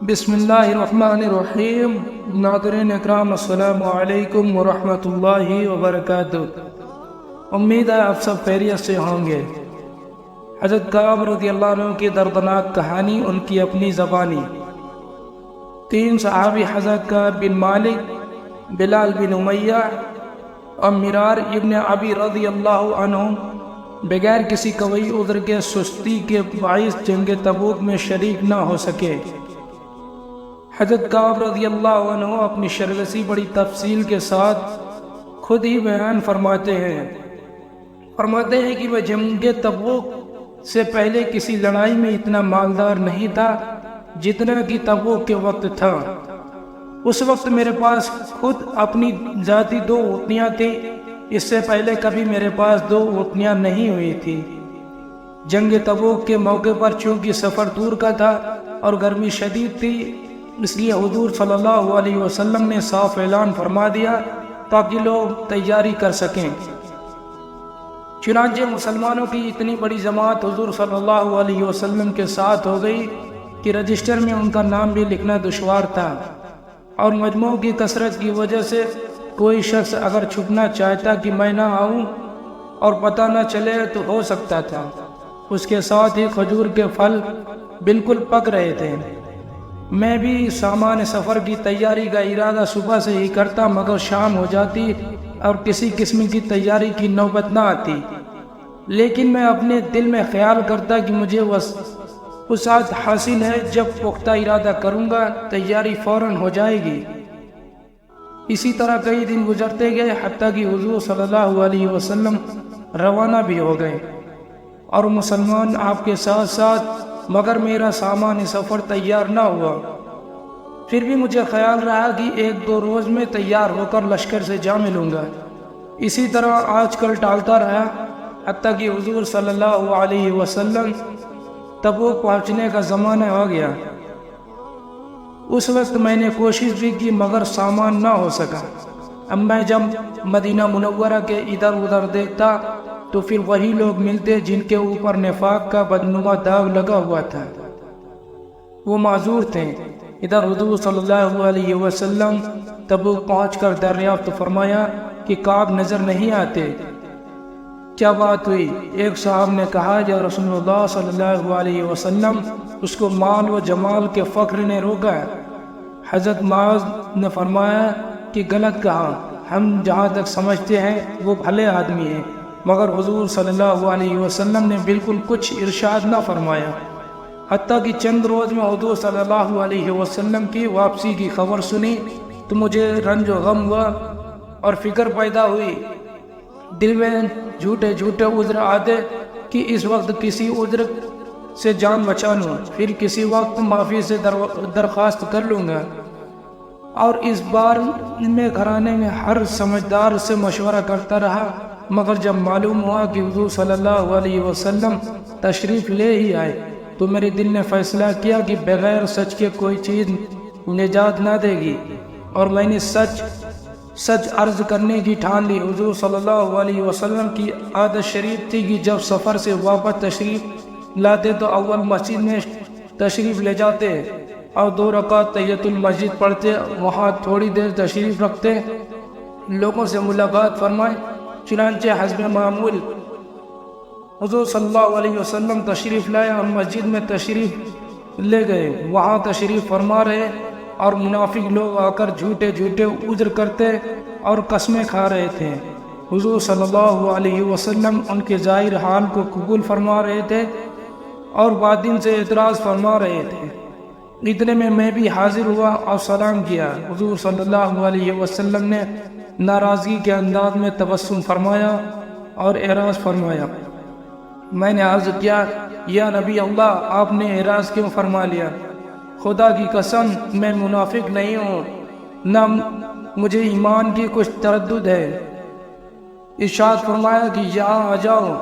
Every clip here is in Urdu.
بسم اللہ الرحمن الرحیم۔ ناظرین اکرام، السلام علیکم ورحمۃ اللہ وبرکاتہ۔ امید ہے آپ سب خیریت سے ہوں گے۔ حضرت کعب رضی اللہ عنہ کی دردناک کہانی، ان کی اپنی زبانی۔ 3 صحابی حضرت کعب بن مالک، بلال بن امیہ اور مرار ابن ابی رضی اللہ عنہ بغیر کسی قوی عذر کے سستی کے باعث جنگ تبوک میں شریک نہ ہو سکے۔ حضرت کعب رضی اللہ عنہ اپنی سرگزشت بڑی تفصیل کے ساتھ خود ہی بیان فرماتے ہیں کہ میں جنگ تبوک سے پہلے کسی لڑائی میں اتنا مالدار نہیں تھا جتنا کہ تبوک کے وقت تھا۔ اس وقت میرے پاس خود اپنی ذاتی 2 اونٹنیاں تھیں، اس سے پہلے کبھی میرے پاس 2 اونٹنیاں نہیں ہوئی تھی۔ جنگ تبوک کے موقع پر چونکہ سفر دور کا تھا اور گرمی شدید تھی، اس لیے حضور صلی اللہ علیہ وسلم نے صاف اعلان فرما دیا تاکہ لوگ تیاری کر سکیں۔ چنانچہ مسلمانوں کی اتنی بڑی جماعت حضور صلی اللہ علیہ وسلم کے ساتھ ہو گئی کہ رجسٹر میں ان کا نام بھی لکھنا دشوار تھا، اور مجموع کی کثرت کی وجہ سے کوئی شخص اگر چھپنا چاہتا کہ میں نہ آؤں اور پتہ نہ چلے تو ہو سکتا تھا۔ اس کے ساتھ ہی کھجور کے پھل بالکل پک رہے تھے۔ میں بھی سامان سفر کی تیاری کا ارادہ صبح سے ہی کرتا، مگر شام ہو جاتی اور کسی قسم کی تیاری کی نوبت نہ آتی۔ لیکن میں اپنے دل میں خیال کرتا کہ مجھے وسعت حاصل ہے، جب پختہ ارادہ کروں گا تیاری فوراً ہو جائے گی۔ اسی طرح کئی دن گزرتے گئے، حتیٰ کہ حضور صلی اللہ علیہ وسلم روانہ بھی ہو گئے اور مسلمان آپ کے ساتھ ساتھ، مگر میرا سامان سفر تیار نہ ہوا۔ پھر بھی مجھے خیال رہا کہ 1-2 روز میں تیار ہو کر لشکر سے جا ملوں گا۔ اسی طرح آج کل ٹالتا رہا، حتیٰ کہ حضور صلی اللہ علیہ وسلم تبوک پہنچنے کا زمانہ ہو گیا۔ اس وقت میں نے کوشش بھی کی مگر سامان نہ ہو سکا۔ اب میں جب مدینہ منورہ کے ادھر ادھر دیکھتا تو پھر وہی لوگ ملتے جن کے اوپر نفاق کا بدنما داغ لگا ہوا تھا۔ وہ معذور تھے۔ ادھر حضور صلی اللہ علیہ وسلم تبوک پہنچ کر دریافت فرمایا کہ کعب نظر نہیں آتے، کیا بات ہوئی؟ ایک صاحب نے کہا، یا رسول اللہ صلی اللہ علیہ وسلم، اس کو مال و جمال کے فخر نے روکا ہے۔ حضرت معاذ نے فرمایا کہ غلط کہا، ہم جہاں تک سمجھتے ہیں وہ بھلے آدمی ہیں، مگر حضور صلی اللہ علیہ وسلم نے بالکل کچھ ارشاد نہ فرمایا۔ حتیٰ کہ چند روز میں حضور صلی اللہ علیہ وسلم کی واپسی کی خبر سنی تو مجھے رنج و غم ہوا اور فکر پیدا ہوئی۔ دل میں جھوٹے عذر آتے کہ اس وقت کسی عذر سے جان بچا لوں، پھر کسی وقت معافی سے درخواست کر لوں گا۔ اور اس بار میں گھرانے میں ہر سمجھدار سے مشورہ کرتا رہا، مگر جب معلوم ہوا کہ حضور صلی اللہ علیہ وسلم تشریف لے ہی آئے تو میرے دل نے فیصلہ کیا کہ بغیر سچ کے کوئی چیز نجات نہ دے گی، اور میں نے سچ عرض کرنے کی ٹھان لی۔ حضور صلی اللہ علیہ وسلم کی عادت شریف تھی کہ جب سفر سے واپس تشریف لاتے تو اول مسجد میں تشریف لے جاتے اور 2 رکعت تحیۃ المسجد پڑھتے، وہاں تھوڑی دیر تشریف رکھتے، لوگوں سے ملاقات فرمائے۔ چنانچہ حسب معمول حضور صلی اللہ علیہ وسلم تشریف لائے اور مسجد میں تشریف لے گئے۔ وہاں تشریف فرما رہے اور منافق لوگ آ کر جھوٹے عذر کرتے اور قسمیں کھا رہے تھے۔ حضور صلی اللہ علیہ وسلم ان کے ظاہر حال کو قبول فرما رہے تھے اور باطن سے اعتراض فرما رہے تھے۔ اتنے میں بھی حاضر ہوا اور سلام کیا۔ حضور صلی اللہ علیہ وسلم نے ناراضگی کے انداز میں تبسم فرمایا اور اعراض فرمایا۔ میں نے عرض کیا، یا نبی اللہ، آپ نے اعراض کیوں فرما لیا؟ خدا کی قسم میں منافق نہیں ہوں، نہ مجھے ایمان کی کچھ تردد ہے۔ ارشاد فرمایا کہ یہاں آ جاؤ۔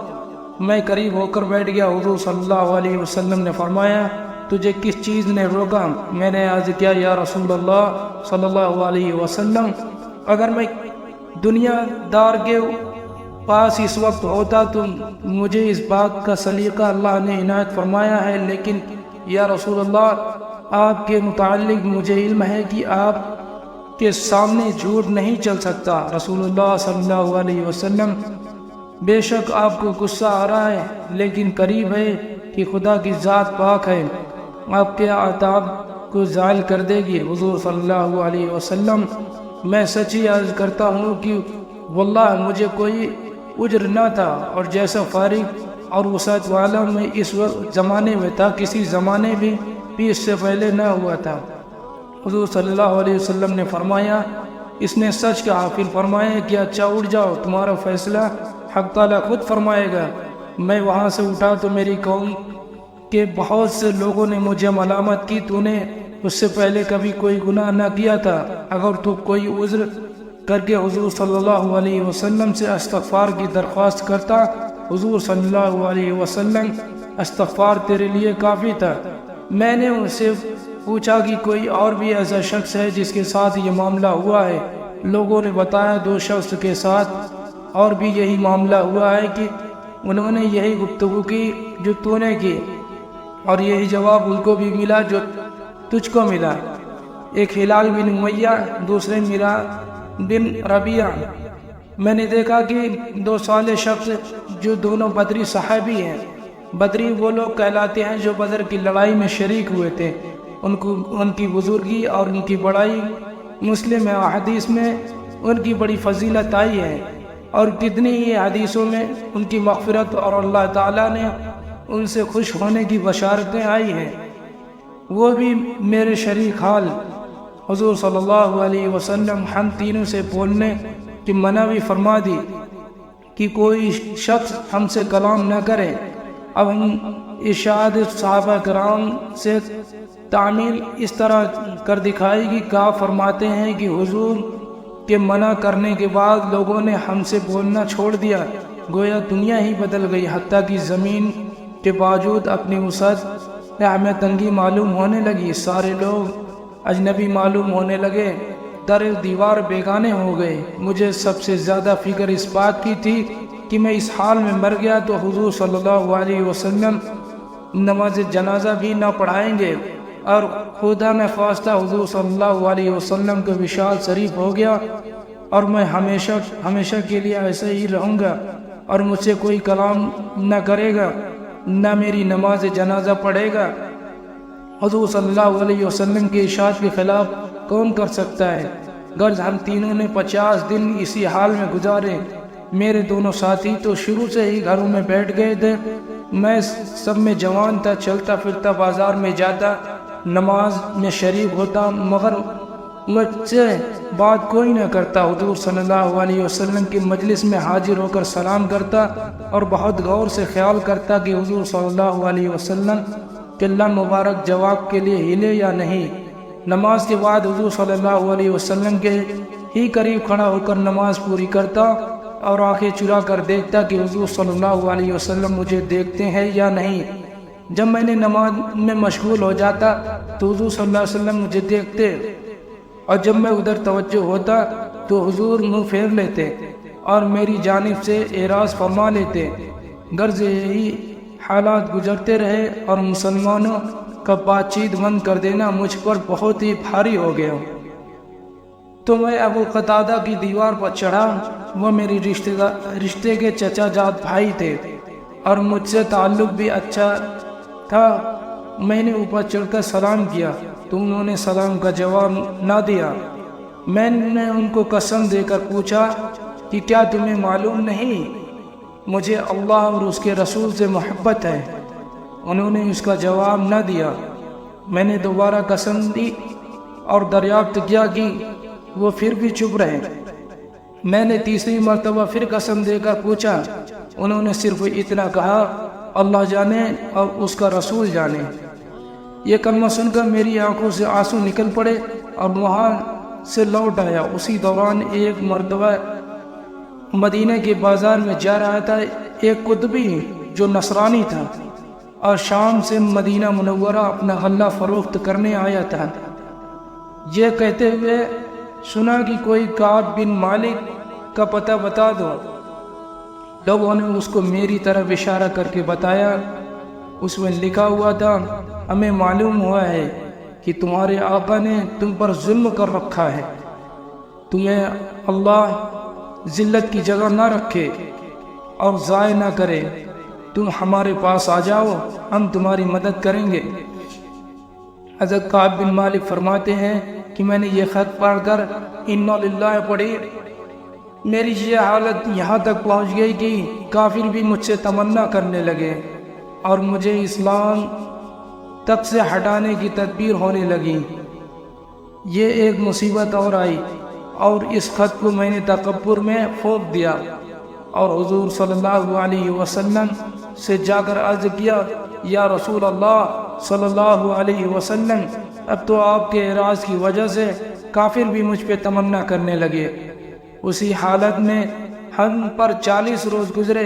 میں قریب ہو کر بیٹھ گیا۔ حضور صلی اللہ علیہ وسلم نے فرمایا، تجھے کس چیز نے روکا؟ میں نے عرض کیا، یا رسول اللہ صلی اللہ علیہ وسلم، اگر میں دنیا دار کے پاس اس وقت ہوتا تو مجھے اس بات کا سلیقہ اللہ نے عنایت فرمایا ہے، لیکن یا رسول اللہ آپ کے متعلق مجھے علم ہے کہ آپ کے سامنے جھوٹ نہیں چل سکتا۔ رسول اللہ صلی اللہ علیہ وسلم بے شک آپ کو غصہ آ رہا ہے، لیکن قریب ہے کہ خدا کی ذات پاک ہے، آپ کے عتاب کو زائل کر دے گی۔ حضور صلی اللہ علیہ وسلم میں سچی عرض کرتا ہوں کہ واللہ مجھے کوئی عذر نہ تھا، اور جیسا فارغ اور وسعت والا میں اس وقت زمانے میں تھا، کسی زمانے بھی اس سے پہلے نہ ہوا تھا۔ حضور صلی اللہ علیہ وسلم نے فرمایا، اس نے سچ کہا، پھر فرمایا کہ اچھا اٹھ جاؤ، تمہارا فیصلہ حق تعالیٰ خود فرمائے گا۔ میں وہاں سے اٹھا تو میری قوم کے بہت سے لوگوں نے مجھے ملامت کی، تو نے اس سے پہلے کبھی کوئی گناہ نہ کیا تھا، اگر تو کوئی عذر کر کے حضور صلی اللہ علیہ وسلم سے استغفار کی درخواست کرتا، حضور صلی اللہ علیہ وسلم استغفار تیرے لیے کافی تھا۔ میں نے ان سے پوچھا کہ کوئی اور بھی ایسا شخص ہے جس کے ساتھ یہ معاملہ ہوا ہے؟ لوگوں نے بتایا 2 شخص کے ساتھ اور بھی یہی معاملہ ہوا ہے کہ انہوں نے یہی گفتگو کی جو تو نے کی، اور یہی جواب ان کو بھی ملا جو تجھ کو ملا۔ ایک ہلال بن امیہ، دوسرے میرا بن ربیعہ۔ میں نے دیکھا کہ 2 صالح شخص جو دونوں بدری صحابی ہیں۔ بدری وہ لوگ کہلاتے ہیں جو بدر کی لڑائی میں شریک ہوئے تھے، ان کی بزرگی اور ان کی بڑائی مسلم حدیث میں ان کی بڑی فضیلت آئی ہے، اور کتنی ہی حدیثوں میں ان کی مغفرت اور اللہ تعالیٰ نے ان سے خوش ہونے کی بشارتیں آئی ہیں۔ وہ بھی میرے شریک حال۔ حضور صلی اللہ علیہ وسلم ہم تینوں سے بولنے کی منع بھی فرما دی کہ کوئی شخص ہم سے کلام نہ کرے۔ اب ہم ارشاد صحابہ کرام سے تعمیل اس طرح کر دکھائی کہ کہا فرماتے ہیں کہ حضور کے منع کرنے کے بعد لوگوں نے ہم سے بولنا چھوڑ دیا، گویا دنیا ہی بدل گئی، حتیٰ کہ زمین کے باوجود اپنی وسعت ہمیں تنگی معلوم ہونے لگی، سارے لوگ اجنبی معلوم ہونے لگے، در دیوار بیگانے ہو گئے۔ مجھے سب سے زیادہ فکر اس بات کی تھی کہ میں اس حال میں مر گیا تو حضور صلی اللہ علیہ وسلم نماز جنازہ بھی نہ پڑھائیں گے، اور خدا نہ خواستہ حضور صلی اللہ علیہ وسلم کے وصال شریف ہو گیا، اور میں ہمیشہ کے لیے ایسے ہی رہوں گا، اور مجھ سے کوئی کلام نہ کرے گا، نہ میری نماز جنازہ پڑھے گا۔ حضور صلی اللہ علیہ وسلم کے ارشاد کے خلاف کون کر سکتا ہے؟ غرض ہم تینوں نے 50 دن اسی حال میں گزارے۔ میرے دونوں ساتھی تو شروع سے ہی گھروں میں بیٹھ گئے تھے، میں سب میں جوان تھا، چلتا پھرتا بازار میں جاتا، نماز میں شریک ہوتا، مگر مجھ سے بات کوئی نہ کرتا۔ حضور صلی اللہ علیہ وسلم کی مجلس میں حاضر ہو کر سلام کرتا، اور بہت غور سے خیال کرتا کہ حضور صلی اللہ علیہ وسلم کے لب مبارک جواب کے لیے ہلے یا نہیں۔ نماز کے بعد حضور صلی اللہ علیہ وسلم کے ہی قریب کھڑا ہو کر نماز پوری کرتا، اور آنکھیں چرا کر دیکھتا کہ حضور صلی اللہ علیہ وسلم مجھے دیکھتے ہیں یا نہیں۔ جب میں نے نماز میں مشغول ہو جاتا تو حضور صلی اللہ علیہ وسلم مجھے دیکھتے، اور جب میں ادھر توجہ ہوتا تو حضور منہ پھیر لیتے اور میری جانب سے اعراض فرما لیتے۔ غرض یہی حالات گزرتے رہے، اور مسلمانوں کا بات چیت بند کر دینا مجھ پر بہت ہی بھاری ہو گیا۔ تو میں ابو قتادہ کی دیوار پر چڑھا، وہ میری رشتے کے چچا جات بھائی تھے، اور مجھ سے تعلق بھی اچھا تھا۔ میں نے اوپر چڑھ کر سلام کیا تو انہوں نے سلام کا جواب نہ دیا۔ میں نے ان کو قسم دے کر پوچھا کہ کیا تمہیں معلوم نہیں مجھے اللہ اور اس کے رسول سے محبت ہے؟ انہوں نے اس کا جواب نہ دیا۔ میں نے دوبارہ قسم دی اور دریافت کیا کہ وہ پھر بھی چپ رہے۔ میں نے تیسری مرتبہ پھر قسم دے کر پوچھا، انہوں نے صرف اتنا کہا، اللہ جانے اور اس کا رسول جانے۔ یہ کلمہ سن کر میری آنکھوں سے آنسو نکل پڑے اور وہاں سے لوٹ آیا۔ اسی دوران ایک مرتبہ مدینہ کے بازار میں جا رہا تھا ایک قطبی جو نصرانی تھا، اور شام سے مدینہ منورہ اپنا غلہ فروخت کرنے آیا تھا۔ یہ کہتے ہوئے سنا کہ کوئی کعب بن مالک کا پتہ بتا دو۔ لوگوں نے اس کو میری طرف اشارہ کر کے بتایا۔ اس میں لکھا ہوا تھا، ہمیں معلوم ہوا ہے کہ تمہارے آقا نے تم پر ظلم کر رکھا ہے، تمہیں اللہ ذلت کی جگہ نہ رکھے اور ضائع نہ کرے، تم ہمارے پاس آ جاؤ، ہم تمہاری مدد کریں گے۔ حضرت کعب بن مالک فرماتے ہیں کہ میں نے یہ خط پڑھ کر انا للہ پڑھی، میری یہ حالت یہاں تک پہنچ گئی کہ کافر بھی مجھ سے تمنا کرنے لگے اور مجھے اسلام تک سے ہٹانے کی تدبیر ہونے لگی۔ یہ ایک مصیبت اور آئی اور اس خط کو میں نے تکبر میں پھونک دیا اور حضور صلی اللہ علیہ وسلم سے جا کر عرض کیا، یا رسول اللہ صلی اللہ علیہ وسلم، اب تو آپ کے اعراض کی وجہ سے کافر بھی مجھ پہ تمنا کرنے لگے۔ اسی حالت میں ہم پر 40 روز گزرے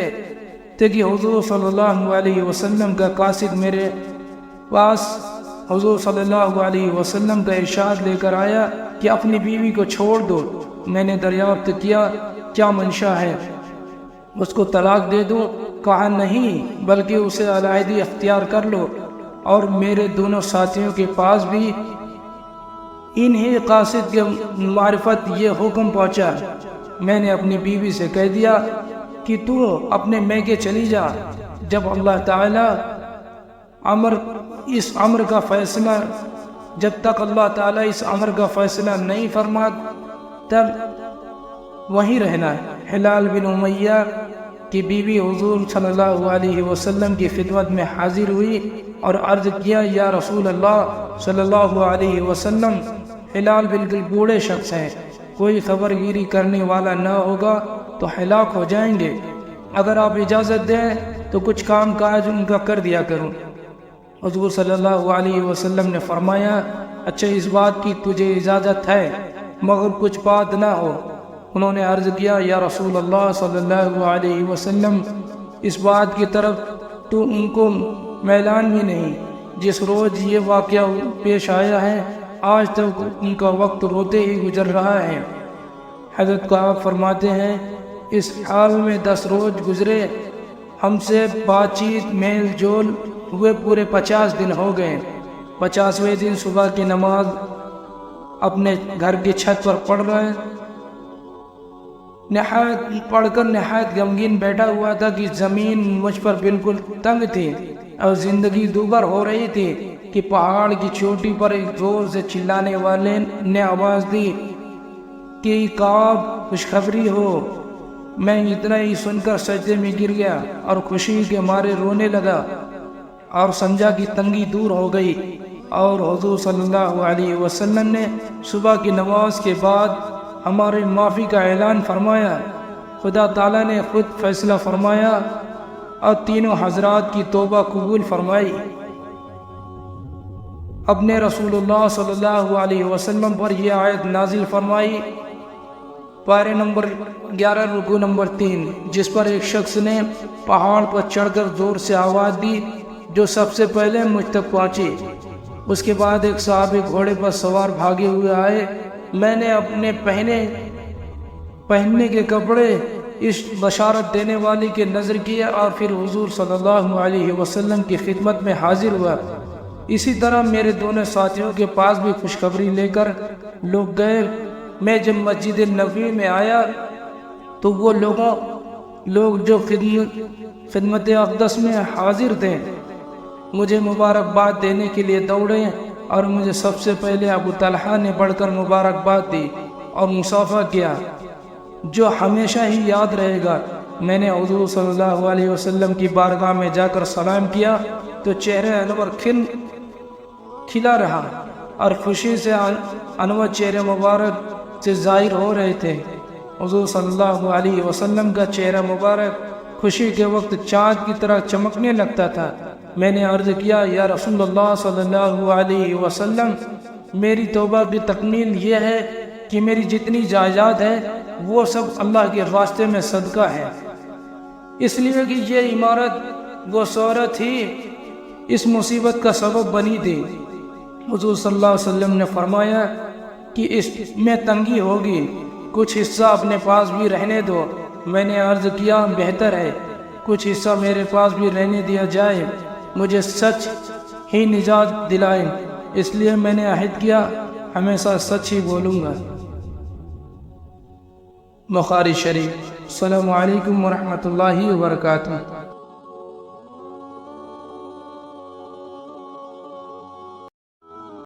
تھے کہ حضور صلی اللہ علیہ وسلم کا قاصد میرے پاس حضور صلی اللہ علیہ وسلم کا ارشاد لے کر آیا کہ اپنی بیوی کو چھوڑ دو۔ میں نے دریافت کیا کیا منشا ہے، اس کو طلاق دے دوں؟ کہا نہیں، بلکہ اسے علیحدگی اختیار کر لو، اور میرے دونوں ساتھیوں کے پاس بھی انہی قاصد کے معرفت یہ حکم پہنچا۔ میں نے اپنی بیوی سے کہہ دیا کہ تو اپنے میکے چلی جا، جب اللہ تعالیٰ اس امر کا فیصلہ جب تک اللہ تعالیٰ اس امر کا فیصلہ نہیں فرما تب وہیں رہنا ہے۔ ہلال بن امیہ کی بیوی حضور صلی اللہ علیہ وسلم کی خدمت میں حاضر ہوئی اور عرض کیا، یا رسول اللہ صلی اللہ علیہ وسلم، ہلال بالکل بوڑھے شخص ہیں، کوئی خبر گیری کرنے والا نہ ہوگا تو ہلاک ہو جائیں گے، اگر آپ اجازت دیں تو کچھ کام کاج ان کا کر دیا کروں۔ حضور صلی اللہ علیہ وسلم نے فرمایا، اچھا اس بات کی تجھے اجازت ہے مگر کچھ بات نہ ہو۔ انہوں نے عرض کیا، یا رسول اللہ صلی اللہ علیہ وسلم، اس بات کی طرف تو ان کو میلان بھی نہیں، جس روز یہ واقعہ پیش آیا ہے آج تک ان کا وقت روتے ہی گزر رہا ہے۔ حضرت کعب فرماتے ہیں، اس حال میں 10 روز گزرے، ہم سے بات چیت میل جول ہوئے پورے 50 دن ہو گئے۔ 50ویں دن صبح کی نماز اپنے گھر کی چھت پر پڑھ رہے، پڑھ کر نہایت غمگین بیٹھا ہوا تھا کہ زمین مجھ پر بالکل تنگ تھی اور زندگی دوبر ہو رہی تھی کہ پہاڑ کی چوٹی پر ایک زور سے چلانے والے نے آواز دی کہ کعب خوشخبری ہو۔ میں اتنا ہی سن کر سجدے میں گر گیا اور خوشی کے مارے رونے لگا اور سمجھا کہ تنگی دور ہو گئی، اور حضور صلی اللہ علیہ وسلم نے صبح کی نماز کے بعد ہمارے معافی کا اعلان فرمایا۔ خدا تعالیٰ نے خود فیصلہ فرمایا اور تینوں حضرات کی توبہ قبول فرمائی۔ اپنے رسول اللہ صلی اللہ علیہ وسلم پر یہ آیت نازل فرمائی، پارے نمبر 11 رکوع نمبر 3، جس پر ایک شخص نے پہاڑ پر چڑھ کر زور سے آواز دی جو سب سے پہلے مجھ تک پہنچی۔ اس کے بعد ایک صحابی گھوڑے پر سوار بھاگے ہوئے آئے، میں نے اپنے پہننے کے کپڑے اس بشارت دینے والی کے نظر کیا اور پھر حضور صلی اللہ علیہ وسلم کی خدمت میں حاضر ہوا۔ اسی طرح میرے دونوں ساتھیوں کے پاس بھی خوشخبری لے کر لوگ گئے۔ میں جب مسجد نبوی میں آیا تو وہ لوگ جو خدمت اقدس میں حاضر تھے مجھے مبارکباد دینے کے لیے دوڑے اور مجھے سب سے پہلے ابو طلحہ نے بڑھ کر مبارکباد دی اور مصافحہ کیا، جو ہمیشہ ہی یاد رہے گا۔ میں نے حضور صلی اللہ علیہ وسلم کی بارگاہ میں جا کر سلام کیا تو چہرے انور کھلا رہا اور خوشی سے انور چہرے مبارک سے ظاہر ہو رہے تھے۔ حضور صلی اللہ علیہ وسلم کا چہرہ مبارک خوشی کے وقت چاند کی طرح چمکنے لگتا تھا۔ میں نے عرض کیا، یا رسول اللہ صلی اللہ علیہ وسلم، میری توبہ کی تکمیل یہ ہے کہ میری جتنی جائیداد ہے وہ سب اللہ کے راستے میں صدقہ ہے، اس لیے کہ یہ عمارت وہ شہرت ہی اس مصیبت کا سبب بنی تھی۔ حضور صلی اللہ علیہ وسلم نے فرمایا کہ اس میں تنگی ہوگی، کچھ حصہ اپنے پاس بھی رہنے دو۔ میں نے عرض کیا، بہتر ہے کچھ حصہ میرے پاس بھی رہنے دیا جائے، مجھے سچ ہی نجات دلائے۔ اس لیے میں نے عہد کیا ہمیشہ سچ ہی بولوں گا۔ بخاری شریف۔ السلام علیکم ورحمۃ اللہ وبرکاتہ۔